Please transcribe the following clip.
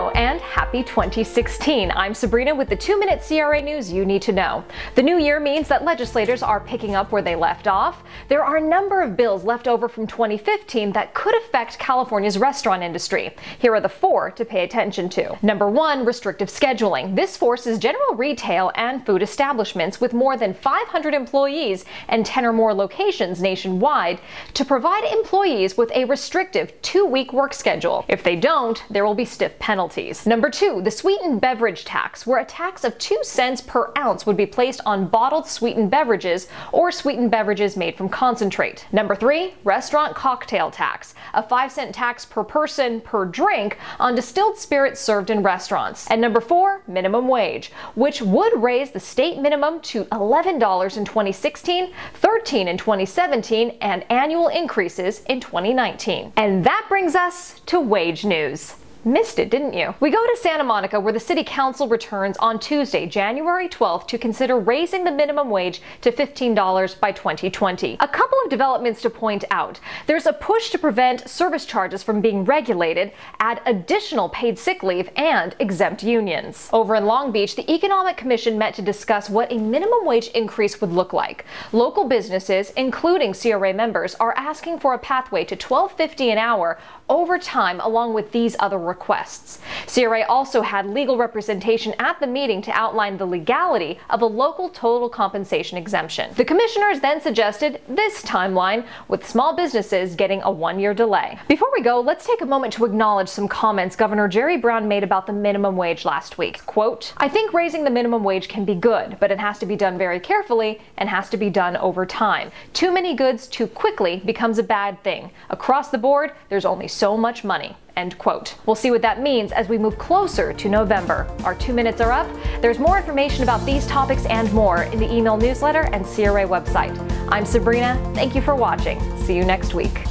Hello and happy 2016. I'm Sabrina with the 2-minute CRA news you need to know. The new year means that legislators are picking up where they left off. There are a number of bills left over from 2015 that could affect California's restaurant industry. Here are the 4 to pay attention to. Number 1, restrictive scheduling. This forces general retail and food establishments with more than 500 employees and 10 or more locations nationwide to provide employees with a restrictive 2-week work schedule. If they don't, there will be stiff penalties. Number 2, the sweetened beverage tax, where a tax of 2 cents per ounce would be placed on bottled sweetened beverages or sweetened beverages made from concentrate. Number 3, restaurant cocktail tax, a 5-cent tax per person per drink on distilled spirits served in restaurants. And number 4, minimum wage, which would raise the state minimum to $11 in 2016, $13 in 2017, and annual increases in 2019. And that brings us to wage news. Missed it, didn't you? We go to Santa Monica, where the City Council returns on Tuesday, January 12th, to consider raising the minimum wage to $15 by 2020. A couple of developments to point out. There's a push to prevent service charges from being regulated, add additional paid sick leave, and exempt unions. Over in Long Beach, the Economic Commission met to discuss what a minimum wage increase would look like. Local businesses, including CRA members, are asking for a pathway to $12.50 an hour over time, along with these other requests. CRA also had legal representation at the meeting to outline the legality of a local total compensation exemption. The commissioners then suggested this timeline, with small businesses getting a 1-year delay. Before we go, let's take a moment to acknowledge some comments Governor Jerry Brown made about the minimum wage last week. Quote, "I think raising the minimum wage can be good, but it has to be done very carefully and has to be done over time. Too many goods too quickly becomes a bad thing. Across the board, there's only so much money." End quote. We'll see what that means as we move closer to November. Our 2 minutes are up. There's more information about these topics and more in the email newsletter and CRA website. I'm Sabrina. Thank you for watching. See you next week.